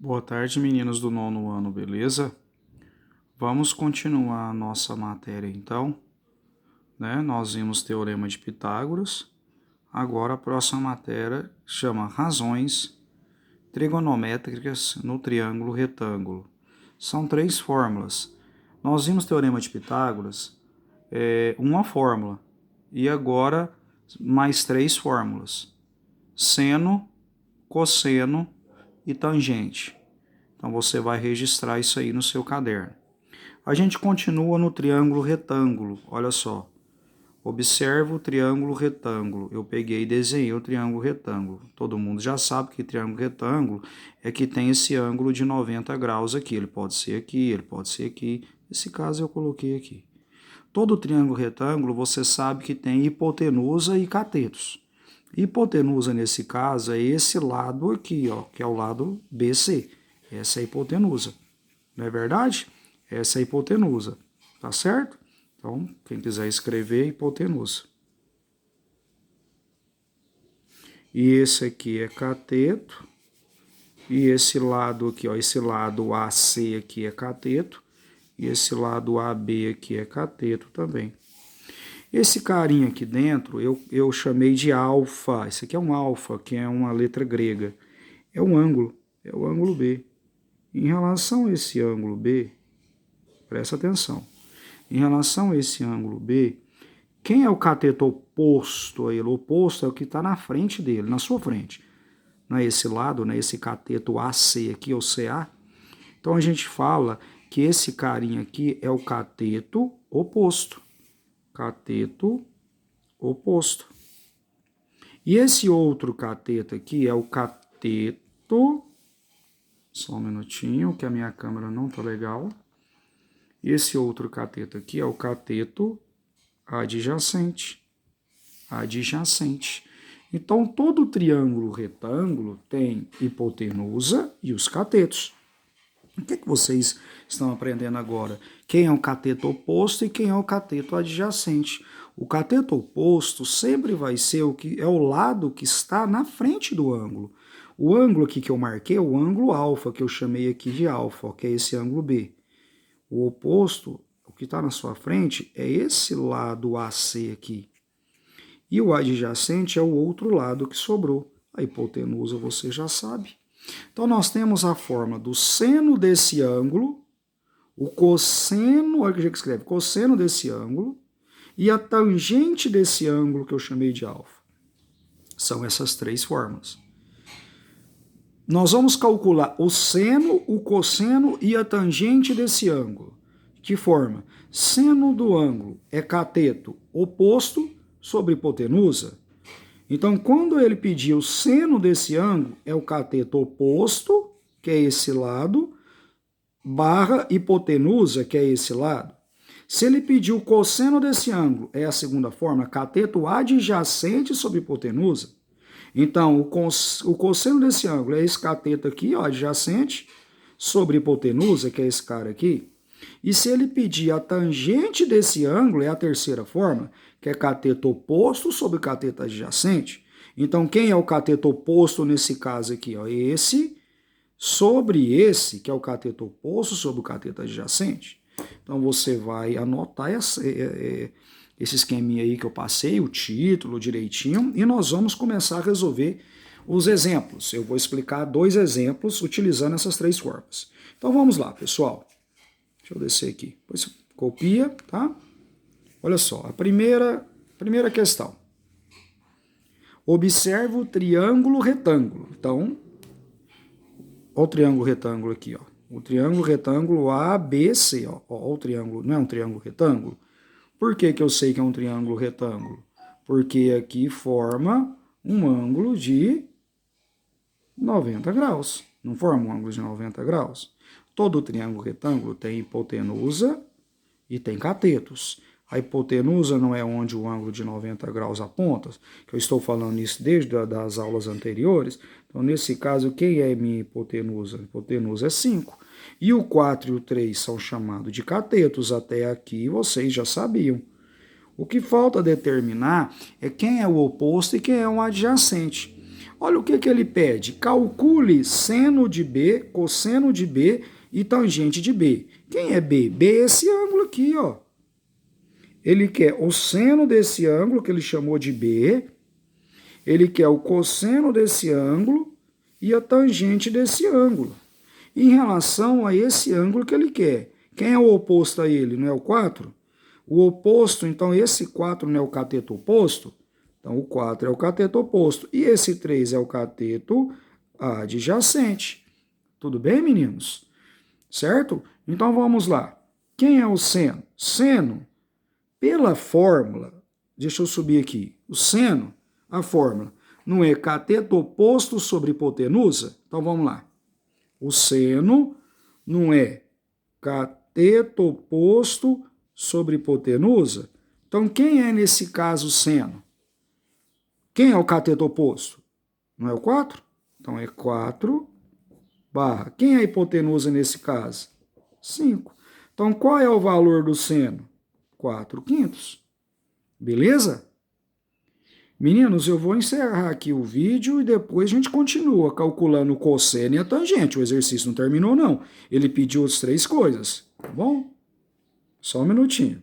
Boa tarde, meninos do nono ano, beleza? Vamos continuar a nossa matéria então, né? Nós vimos Teorema de Pitágoras. Agora a próxima matéria chama Razões Trigonométricas no Triângulo Retângulo. São três fórmulas. Nós vimos Teorema de Pitágoras, uma fórmula, e agora mais três fórmulas: seno, cosseno e tangente. Então você vai registrar isso aí no seu caderno. A gente continua no triângulo retângulo. Olha só. Observa o triângulo retângulo. Eu peguei e desenhei o triângulo retângulo. Todo mundo já sabe que triângulo retângulo é que tem esse ângulo de 90 graus aqui. Ele pode ser aqui, ele pode ser aqui. Nesse caso eu coloquei aqui. Todo triângulo retângulo você sabe que tem hipotenusa e catetos. Hipotenusa nesse caso é esse lado aqui, ó, que é o lado BC. Essa é a hipotenusa. Não é verdade? Essa é a hipotenusa. Tá certo? Então, quem quiser escrever, hipotenusa. E esse aqui é cateto. E esse lado aqui, ó, esse lado AC aqui é cateto. E esse lado AB aqui é cateto também. Esse carinha aqui dentro eu chamei de alfa. Esse aqui é um alfa, que é uma letra grega. É um ângulo, é o ângulo B. Em relação a esse ângulo B, presta atenção. Em relação a esse ângulo B, quem é o cateto oposto a ele? O oposto é o que está na frente dele, na sua frente. Não é esse lado, né? Esse cateto AC aqui, ou CA. Então a gente fala que esse carinha aqui é o cateto oposto. Cateto oposto. E esse outro cateto aqui é o cateto... Só um minutinho, que a minha câmera não tá legal. Esse outro cateto aqui é o cateto adjacente. Adjacente. Então, todo triângulo retângulo tem hipotenusa e os catetos. O que vocês estão aprendendo agora? Quem é o cateto oposto e quem é o cateto adjacente? O cateto oposto sempre vai ser o que é o lado que está na frente do ângulo. O ângulo aqui que eu marquei é o ângulo alfa, que eu chamei aqui de alfa, que é esse ângulo B. O oposto, o que está na sua frente, é esse lado AC aqui. E o adjacente é o outro lado que sobrou. A hipotenusa você já sabe. Então nós temos a forma do seno desse ângulo, o cosseno, olha que a gente escreve, cosseno desse ângulo, e a tangente desse ângulo que eu chamei de alfa. São essas três formas. Nós vamos calcular o seno, o cosseno e a tangente desse ângulo. Que forma? Seno do ângulo é cateto oposto sobre hipotenusa. Então, quando ele pedir o seno desse ângulo, é o cateto oposto, que é esse lado, barra hipotenusa, que é esse lado. Se ele pedir o cosseno desse ângulo, é a segunda forma, cateto adjacente sobre hipotenusa. Então, o cosseno desse ângulo é esse cateto aqui, ó, adjacente, sobre hipotenusa, que é esse cara aqui. E se ele pedir a tangente desse ângulo, é a terceira forma, que é cateto oposto sobre cateto adjacente. Então, quem é o cateto oposto nesse caso aqui? Ó? Esse sobre esse, que é o cateto oposto sobre o cateto adjacente. Então, você vai anotar esse esqueminha aí que eu passei, o título direitinho, e nós vamos começar a resolver os exemplos. Eu vou explicar 2 exemplos utilizando essas 3 formas. Então, vamos lá, pessoal. Deixa eu descer aqui. Depois copia, tá? Olha só, a primeira questão. Observa o triângulo retângulo. Então, olha o triângulo retângulo aqui, ó. O triângulo retângulo ABC, ó. Olha o triângulo, não é um triângulo retângulo? Por que eu sei que é um triângulo retângulo? Porque aqui forma um ângulo de 90 graus. Não forma um ângulo de 90 graus? Todo triângulo retângulo tem hipotenusa e tem catetos. A hipotenusa não é onde o ângulo de 90 graus aponta, que eu estou falando isso desde as aulas anteriores. Então, nesse caso, quem é minha hipotenusa? A hipotenusa é 5. E o 4 e o 3 são chamados de catetos. Até aqui vocês já sabiam. O que falta determinar é quem é o oposto e quem é o adjacente. Olha o que ele pede. Calcule seno de B, cosseno de B e tangente de B. Quem é B? B é esse ângulo aqui, ó. Ele quer o seno desse ângulo, que ele chamou de B. Ele quer o cosseno desse ângulo e a tangente desse ângulo. Em relação a esse ângulo que ele quer. Quem é o oposto a ele? Não é o 4? O oposto, então, esse 4 não é o cateto oposto? Então, o 4 é o cateto oposto. E esse 3 é o cateto adjacente. Tudo bem, meninos? Certo? Então, vamos lá. Quem é o seno? Seno, pela fórmula, deixa eu subir aqui. O seno, a fórmula, não é cateto oposto sobre hipotenusa? Então, vamos lá. O seno não é cateto oposto sobre hipotenusa? Então, quem é, nesse caso, seno? Quem é o cateto oposto? Não é o 4? Então, é 4 barra. Quem é a hipotenusa nesse caso? 5. Então, qual é o valor do seno? 4/5. Beleza? Meninos, eu vou encerrar aqui o vídeo e depois a gente continua calculando o cosseno e a tangente. O exercício não terminou, não. Ele pediu as 3 coisas, tá bom? Só um minutinho.